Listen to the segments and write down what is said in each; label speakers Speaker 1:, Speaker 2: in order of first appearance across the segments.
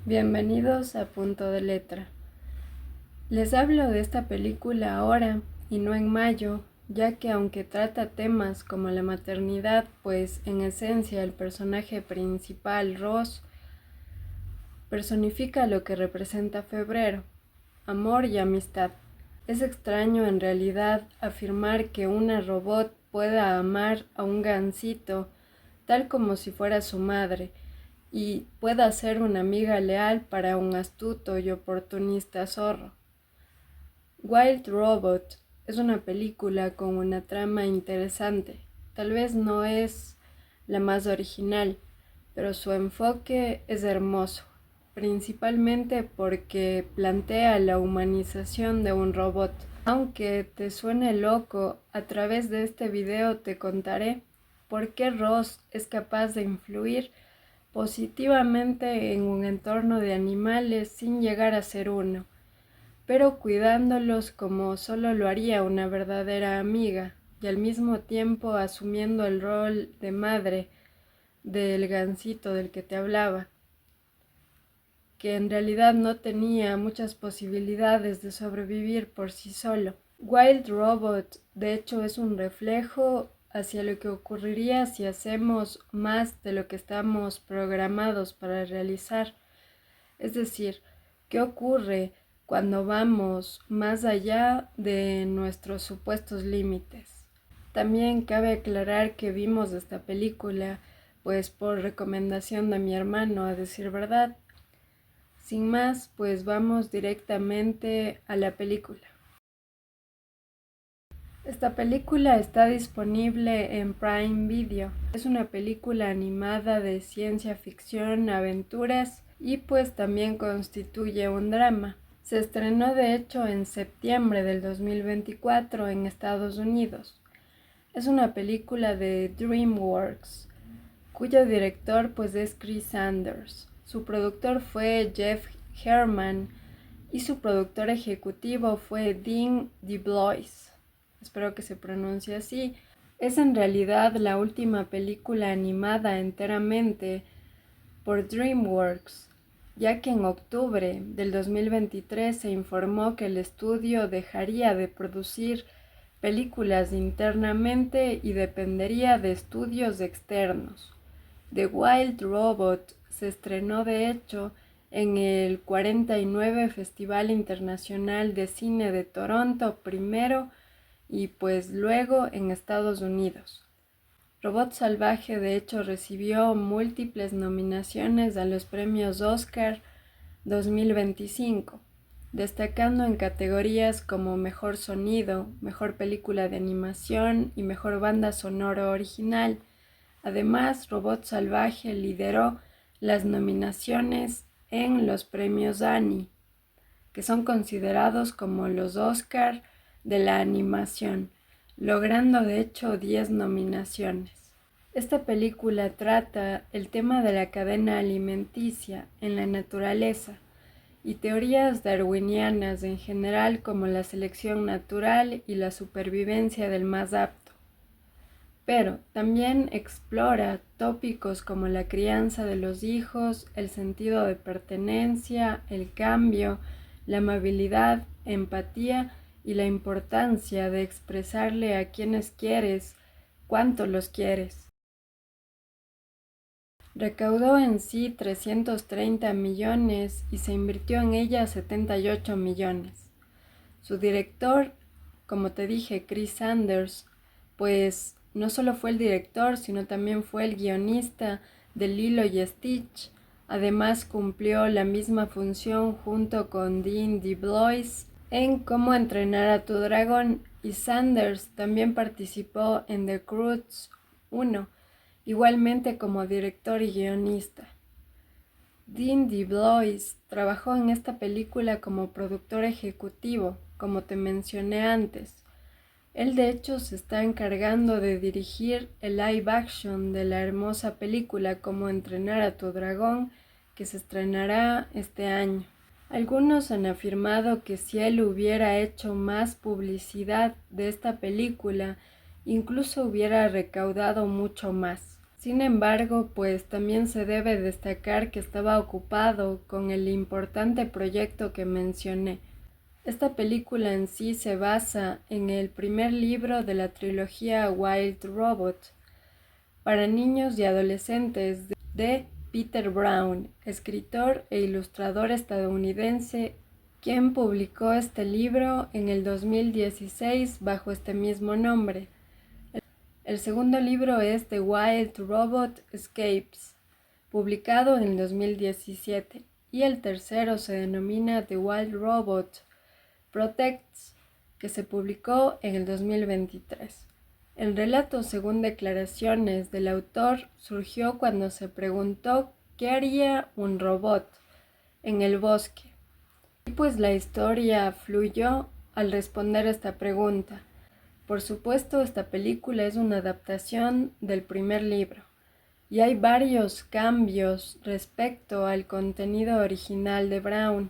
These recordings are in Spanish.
Speaker 1: Bienvenidos a Punto de Letra. Les hablo de esta película ahora y no en mayo, ya que aunque trata temas como la maternidad, pues en esencia el personaje principal, Ross, personifica lo que representa febrero, amor y amistad. Es extraño en realidad afirmar que una robot pueda amar a un gansito tal como si fuera su madre, y pueda ser una amiga leal para un astuto y oportunista zorro. Wild Robot es una película con una trama interesante. Tal vez no es la más original, pero su enfoque es hermoso, principalmente porque plantea la humanización de un robot. Aunque te suene loco, a través de este video te contaré por qué Ross es capaz de influir positivamente en un entorno de animales sin llegar a ser uno, pero cuidándolos como solo lo haría una verdadera amiga y al mismo tiempo asumiendo el rol de madre del gansito del que te hablaba, que en realidad no tenía muchas posibilidades de sobrevivir por sí solo. Wild Robot, de hecho, es un reflejo hacia lo que ocurriría si hacemos más de lo que estamos programados para realizar. Es decir, ¿qué ocurre cuando vamos más allá de nuestros supuestos límites? También cabe aclarar que vimos esta película, pues por recomendación de mi hermano, a decir verdad. Sin más, pues vamos directamente a la película. Esta película está disponible en Prime Video. Es una película animada de ciencia ficción, aventuras y pues también constituye un drama. Se estrenó de hecho en septiembre del 2024 en Estados Unidos. Es una película de DreamWorks, cuyo director pues es Chris Sanders. Su productor fue Jeff Herman y su productor ejecutivo fue Dean DeBlois. Espero que se pronuncie así. Es en realidad la última película animada enteramente por DreamWorks, ya que en octubre del 2023 se informó que el estudio dejaría de producir películas internamente y dependería de estudios externos. The Wild Robot se estrenó de hecho en el 49 Festival Internacional de Cine de Toronto primero y pues luego en Estados Unidos. Robot Salvaje de hecho recibió múltiples nominaciones a los premios Oscar 2025, destacando en categorías como Mejor Sonido, Mejor Película de Animación y Mejor Banda Sonora Original. Además, Robot Salvaje lideró las nominaciones en los premios Annie, que son considerados como los Oscar de la animación, logrando de hecho 10 nominaciones. Esta película trata el tema de la cadena alimenticia en la naturaleza y teorías darwinianas en general como la selección natural y la supervivencia del más apto. Pero también explora tópicos como la crianza de los hijos, el sentido de pertenencia, el cambio, la amabilidad, empatía y la importancia de expresarle a quienes quieres cuánto los quieres. Recaudó en sí 330 millones y se invirtió en ella 78 millones. Su director, como te dije, Chris Sanders, pues no solo fue el director, sino también fue el guionista de Lilo y Stitch. Además cumplió la misma función junto con Dean DeBlois en Cómo entrenar a tu dragón, y Sanders también participó en The Croods 1, igualmente como director y guionista. Dean DeBlois trabajó en esta película como productor ejecutivo, como te mencioné antes. Él de hecho se está encargando de dirigir el live action de la hermosa película Cómo entrenar a tu dragón, que se estrenará este año. Algunos han afirmado que si él hubiera hecho más publicidad de esta película, incluso hubiera recaudado mucho más. Sin embargo, pues también se debe destacar que estaba ocupado con el importante proyecto que mencioné. Esta película en sí se basa en el primer libro de la trilogía Wild Robot para niños y adolescentes de Peter Brown, escritor e ilustrador estadounidense, quien publicó este libro en el 2016 bajo este mismo nombre. El segundo libro es The Wild Robot Escapes, publicado en el 2017, y el tercero se denomina The Wild Robot Protects, que se publicó en el 2023. El relato, según declaraciones del autor, surgió cuando se preguntó qué haría un robot en el bosque. Y pues la historia fluyó al responder esta pregunta. Por supuesto, esta película es una adaptación del primer libro y hay varios cambios respecto al contenido original de Brown.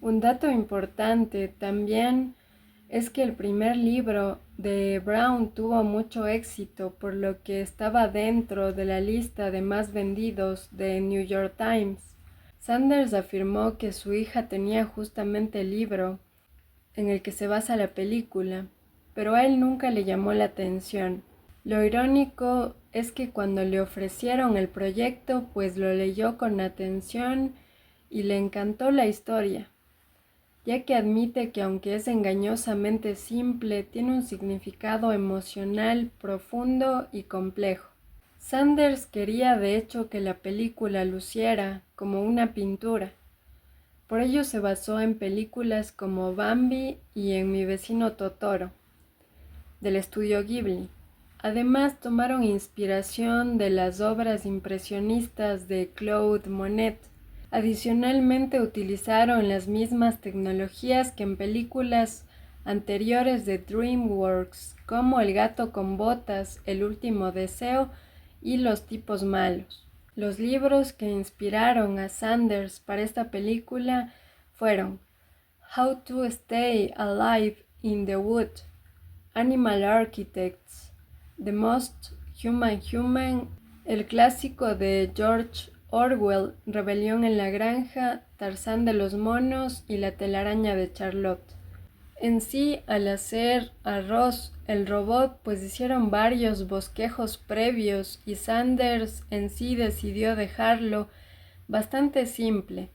Speaker 1: Un dato importante también es que el primer libro de Brown tuvo mucho éxito, por lo que estaba dentro de la lista de más vendidos de New York Times. Sanders afirmó que su hija tenía justamente el libro en el que se basa la película, pero a él nunca le llamó la atención. Lo irónico es que cuando le ofrecieron el proyecto, pues lo leyó con atención y le encantó la historia, ya que admite que aunque es engañosamente simple, tiene un significado emocional profundo y complejo. Sanders quería de hecho que la película luciera como una pintura. Por ello se basó en películas como Bambi y en Mi vecino Totoro, del estudio Ghibli. Además tomaron inspiración de las obras impresionistas de Claude Monet. Adicionalmente utilizaron las mismas tecnologías que en películas anteriores de DreamWorks, como El gato con botas, El último deseo y Los tipos malos. Los libros que inspiraron a Sanders para esta película fueron How to Stay Alive in the Wood, Animal Architects, The Most Human, el clásico de George Orwell, Rebelión en la Granja, Tarzán de los Monos y La telaraña de Charlotte. En sí, al hacer a Ross el robot, pues hicieron varios bosquejos previos y Sanders en sí decidió dejarlo bastante simple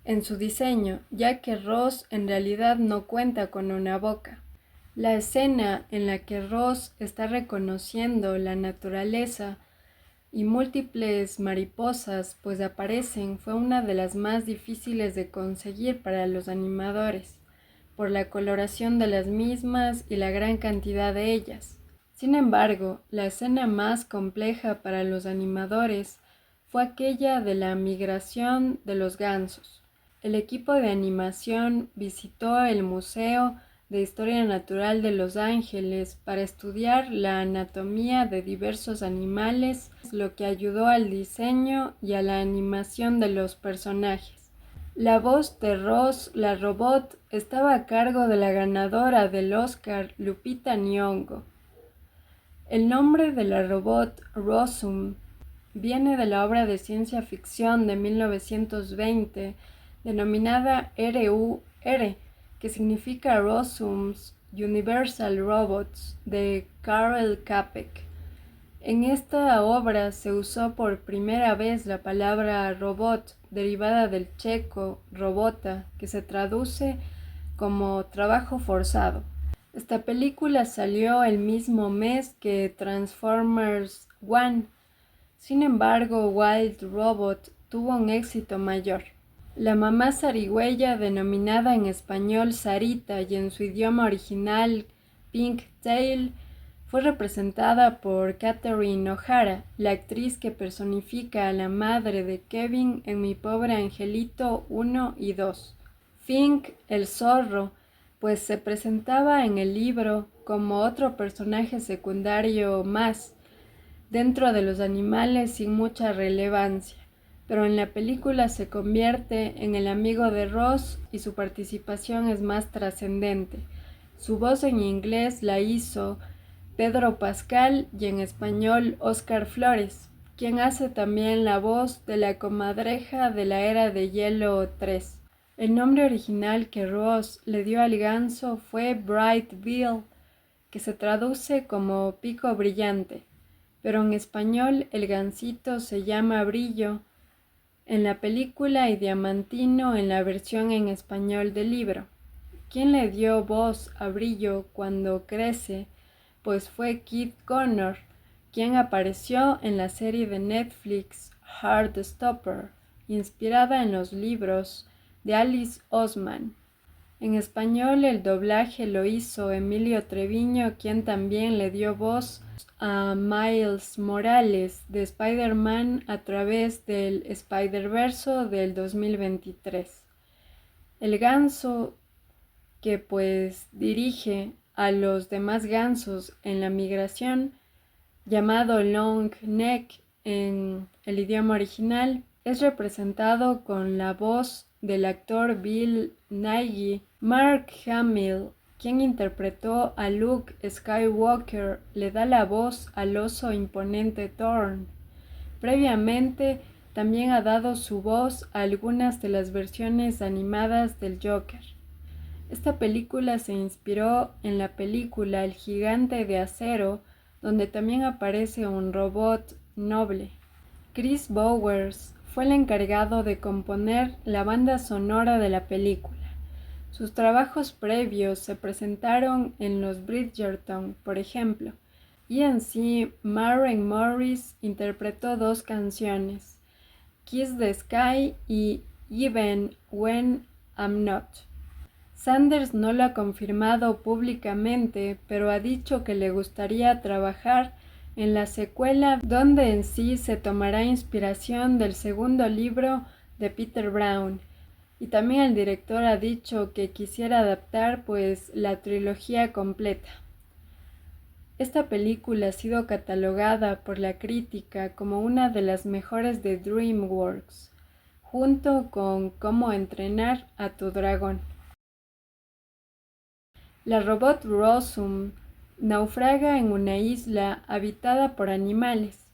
Speaker 1: en su diseño, ya que Ross en realidad no cuenta con una boca. La escena en la que Ross está reconociendo la naturaleza y múltiples mariposas pues aparecen fue una de las más difíciles de conseguir para los animadores, por la coloración de las mismas y la gran cantidad de ellas. Sin embargo, la escena más compleja para los animadores fue aquella de la migración de los gansos. El equipo de animación visitó el Museo de Historia Natural de Los Ángeles para estudiar la anatomía de diversos animales, lo que ayudó al diseño y a la animación de los personajes. La voz de Ross, la robot, estaba a cargo de la ganadora del Oscar, Lupita Nyong'o. El nombre de la robot, Rossum, viene de la obra de ciencia ficción de 1920 denominada RUR, que significa Rossum's Universal Robots, de Karel Čapek. En esta obra se usó por primera vez la palabra robot, derivada del checo robota, que se traduce como trabajo forzado. Esta película salió el mismo mes que Transformers One. Sin embargo, Wild Robot tuvo un éxito mayor. La mamá zarigüeya, denominada en español Sarita y en su idioma original Pink Tail, fue representada por Catherine O'Hara, la actriz que personifica a la madre de Kevin en Mi pobre angelito 1 y 2. Fink, el zorro, pues se presentaba en el libro como otro personaje secundario más, dentro de los animales sin mucha relevancia, pero en la película se convierte en el amigo de Ross y su participación es más trascendente. Su voz en inglés la hizo Pedro Pascal y en español Óscar Flores. quien hace también la voz de la comadreja de la Era de Hielo 3. El nombre original que Ross le dio al ganso fue Bright Bill, que se traduce como pico brillante, pero en español el gansito se llama Brillo en la película y Diamantino en la versión en español del libro. ¿Quién le dio voz a Brillo cuando crece? Pues fue Kid Connor, quien apareció en la serie de Netflix Heartstopper, inspirada en los libros de Alice Oseman. En español el doblaje lo hizo Emilio Treviño, quien también le dio voz a Miles Morales de Spider-Man a través del Spider-Verso del 2023. El ganso que pues dirige a los demás gansos en la migración, llamado Long Neck en el idioma original, es representado con la voz del actor Bill Nighy. Mark Hamill, quien interpretó a Luke Skywalker, le da la voz al oso imponente Thorn. Previamente, también ha dado su voz a algunas de las versiones animadas del Joker. Esta película se inspiró en la película El Gigante de Acero, donde también aparece un robot noble. Chris Bowers fue el encargado de componer la banda sonora de la película. Sus trabajos previos se presentaron en los Bridgerton, por ejemplo, y en sí Maren Morris interpretó 2 canciones, Kiss the Sky y Even When I'm Not. Sanders no lo ha confirmado públicamente, pero ha dicho que le gustaría trabajar en la secuela, donde en sí se tomará inspiración del segundo libro de Peter Brown. Y también el director ha dicho que quisiera adaptar pues la trilogía completa. Esta película ha sido catalogada por la crítica como una de las mejores de DreamWorks, junto con Cómo entrenar a tu dragón. La robot Rossum naufraga en una isla habitada por animales,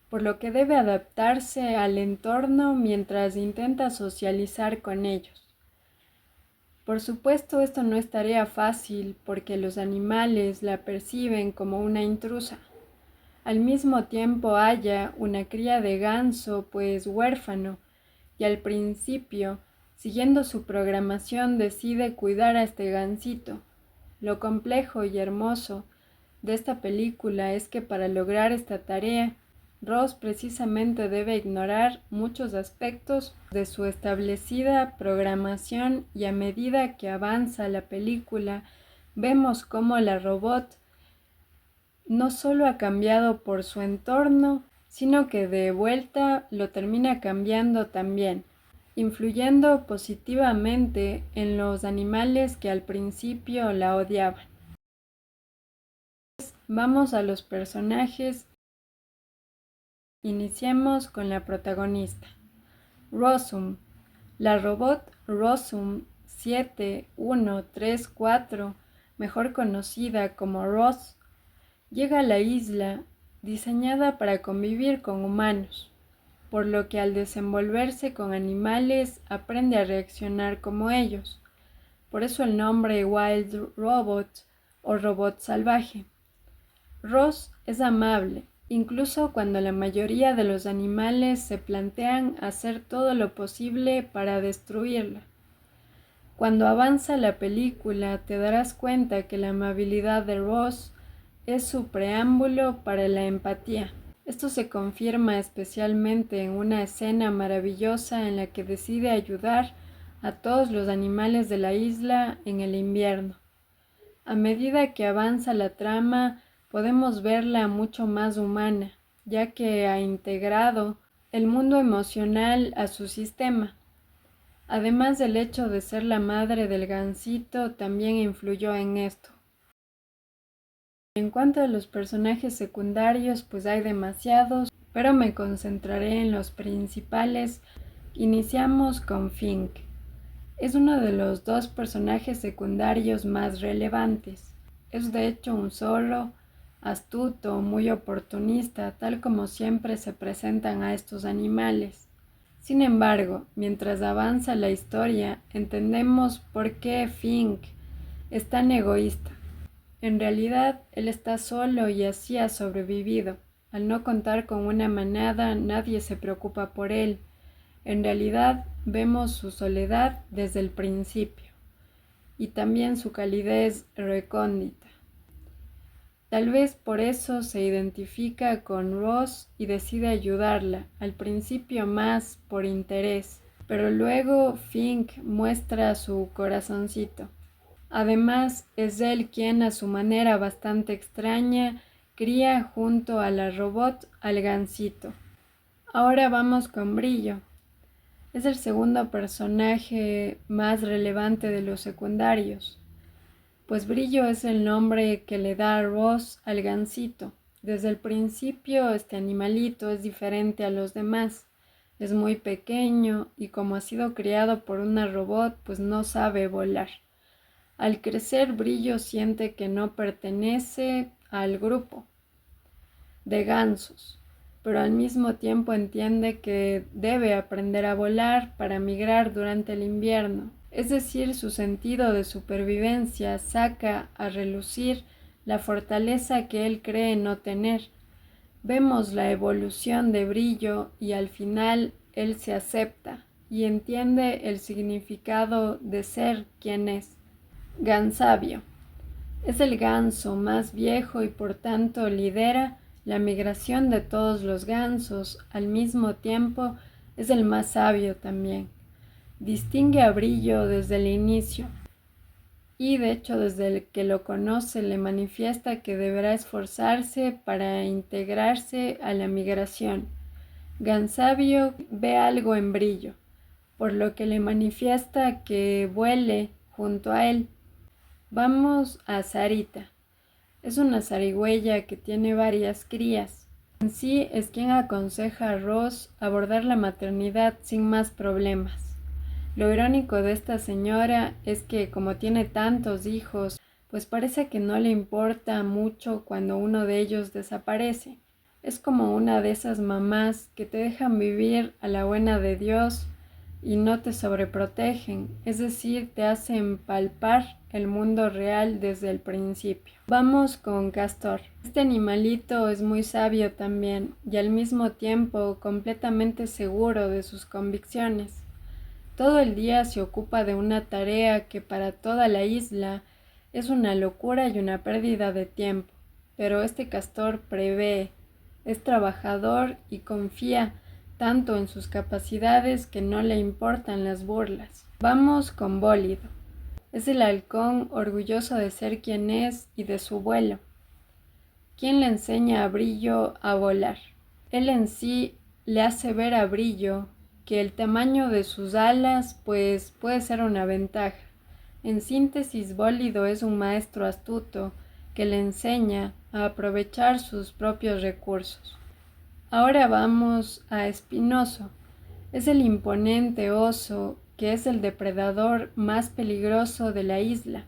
Speaker 1: por lo que debe adaptarse al entorno mientras intenta socializar con ellos. Por supuesto, esto no es tarea fácil porque los animales la perciben como una intrusa. Al mismo tiempo halla una cría de ganso, pues huérfano, y al principio, siguiendo su programación, decide cuidar a este gansito. Lo complejo y hermoso de esta película es que para lograr esta tarea, Ross precisamente debe ignorar muchos aspectos de su establecida programación, y a medida que avanza la película, vemos cómo la robot no solo ha cambiado por su entorno, sino que de vuelta lo termina cambiando también, influyendo positivamente en los animales que al principio la odiaban. Vamos a los personajes. Iniciemos con la protagonista, Rossum. La robot Rossum 7134, mejor conocida como Ross, llega a la isla diseñada para convivir con humanos, por lo que al desenvolverse con animales aprende a reaccionar como ellos. Por eso el nombre Wild Robot o robot salvaje. Ross es amable, incluso cuando la mayoría de los animales se plantean hacer todo lo posible para destruirla. Cuando avanza la película te darás cuenta que la amabilidad de Ross es su preámbulo para la empatía. Esto se confirma especialmente en una escena maravillosa en la que decide ayudar a todos los animales de la isla en el invierno. A medida que avanza la trama, podemos verla mucho más humana, ya que ha integrado el mundo emocional a su sistema. Además del hecho de ser la madre del gansito, también influyó en esto. En cuanto a los personajes secundarios, pues hay demasiados, pero me concentraré en los principales. Iniciamos con Fink. Es uno de los 2 personajes secundarios más relevantes. Es de hecho un zorro astuto, muy oportunista, tal como siempre se presentan a estos animales. Sin embargo, mientras avanza la historia, entendemos por qué Fink es tan egoísta. En realidad, él está solo y así ha sobrevivido. Al no contar con una manada, nadie se preocupa por él. En realidad, vemos su soledad desde el principio y también su calidez recóndita. Tal vez por eso se identifica con Ross y decide ayudarla, al principio más por interés, pero luego Fink muestra su corazoncito. Además, es él quien, a su manera bastante extraña, cría junto a la robot al gansito. Ahora vamos con Brillo. Es el segundo personaje más relevante de los secundarios, pues Brillo es el nombre que le da Ross al gansito. Desde el principio este animalito es diferente a los demás. Es muy pequeño y como ha sido criado por una robot, pues no sabe volar. Al crecer, Brillo siente que no pertenece al grupo de gansos, pero al mismo tiempo entiende que debe aprender a volar para migrar durante el invierno. Es decir, su sentido de supervivencia saca a relucir la fortaleza que él cree no tener. Vemos la evolución de Brillo y al final él se acepta y entiende el significado de ser quien es. Gansabio. Es el ganso más viejo y por tanto lidera la migración de todos los gansos. Al mismo tiempo es el más sabio también. Distingue a Brillo desde el inicio y de hecho desde el que lo conoce le manifiesta que deberá esforzarse para integrarse a la migración. Gansabio ve algo en Brillo, por lo que le manifiesta que vuele junto a él. Vamos a Sarita. Es una zarigüeya que tiene varias crías. En sí es quien aconseja a Ross abordar la maternidad sin más problemas. Lo irónico de esta señora es que como tiene tantos hijos, pues parece que no le importa mucho cuando uno de ellos desaparece. Es como una de esas mamás que te dejan vivir a la buena de Dios y no te sobreprotegen, es decir, te hacen palpar el mundo real desde el principio. Vamos con Castor. Este animalito es muy sabio también y al mismo tiempo completamente seguro de sus convicciones. Todo el día se ocupa de una tarea que para toda la isla es una locura y una pérdida de tiempo, pero este castor prevé, es trabajador y confía tanto en sus capacidades que no le importan las burlas. Vamos con Bólido. Es el halcón orgulloso de ser quien es y de su vuelo. ¿Quién le enseña a Brillo a volar? Él en sí le hace ver a Brillo que el tamaño de sus alas pues puede ser una ventaja. En síntesis, Bólido es un maestro astuto que le enseña a aprovechar sus propios recursos. Ahora vamos a Espinoso. Es el imponente oso que es el depredador más peligroso de la isla.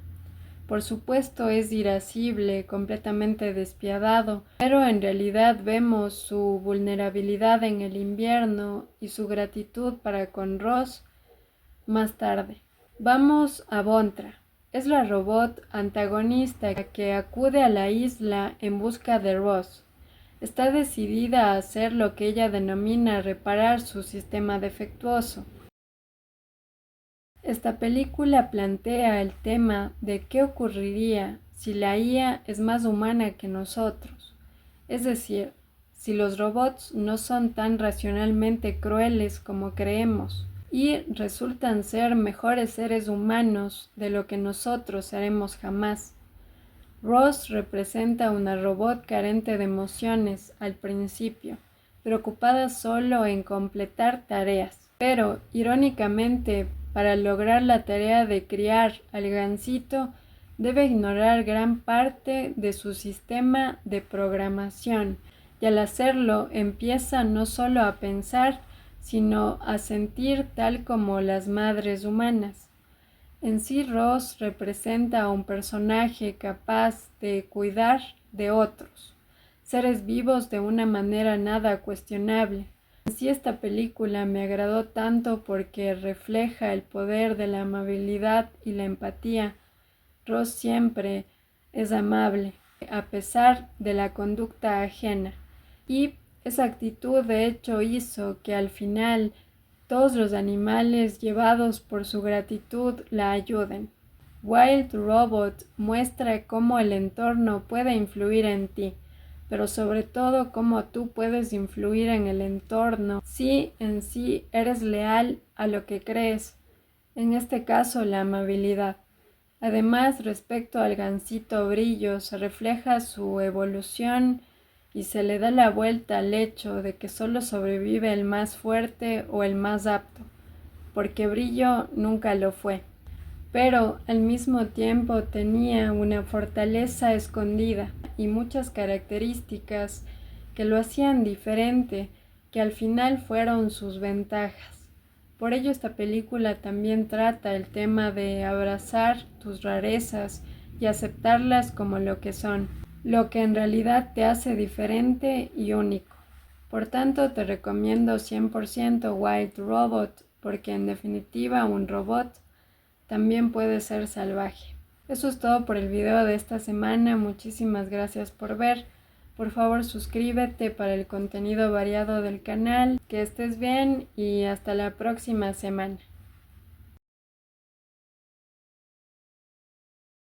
Speaker 1: Por supuesto es irascible, completamente despiadado, pero en realidad vemos su vulnerabilidad en el invierno y su gratitud para con Ross más tarde. Vamos a Bontra. Es la robot antagonista que acude a la isla en busca de Ross. Está decidida a hacer lo que ella denomina reparar su sistema defectuoso. Esta película plantea el tema de qué ocurriría si la IA es más humana que nosotros, es decir, si los robots no son tan racionalmente crueles como creemos y resultan ser mejores seres humanos de lo que nosotros seremos jamás. Ross representa una robot carente de emociones al principio, preocupada solo en completar tareas. Pero, irónicamente, para lograr la tarea de criar al gansito, debe ignorar gran parte de su sistema de programación y al hacerlo empieza no solo a pensar, sino a sentir tal como las madres humanas. En sí, Ross representa a un personaje capaz de cuidar de otros, seres vivos de una manera nada cuestionable. Así esta película me agradó tanto porque refleja el poder de la amabilidad y la empatía. Ross siempre es amable, a pesar de la conducta ajena, y esa actitud de hecho hizo que al final todos los animales, llevados por su gratitud, la ayuden. Wild Robot muestra cómo el entorno puede influir en ti, pero sobre todo cómo tú puedes influir en el entorno si en sí eres leal a lo que crees, en este caso la amabilidad. Además, respecto al gansito Brillo, se refleja su evolución y se le da la vuelta al hecho de que solo sobrevive el más fuerte o el más apto, porque Brillo nunca lo fue, pero al mismo tiempo tenía una fortaleza escondida y muchas características que lo hacían diferente, que al final fueron sus ventajas. Por ello esta película también trata el tema de abrazar tus rarezas y aceptarlas como lo que son, lo que en realidad te hace diferente y único. Por tanto, te recomiendo 100% Wild Robot, porque en definitiva un robot también puede ser salvaje. Eso es todo por el video de esta semana. Muchísimas gracias por ver. Por favor, suscríbete para el contenido variado del canal. Que estés bien y hasta la próxima semana.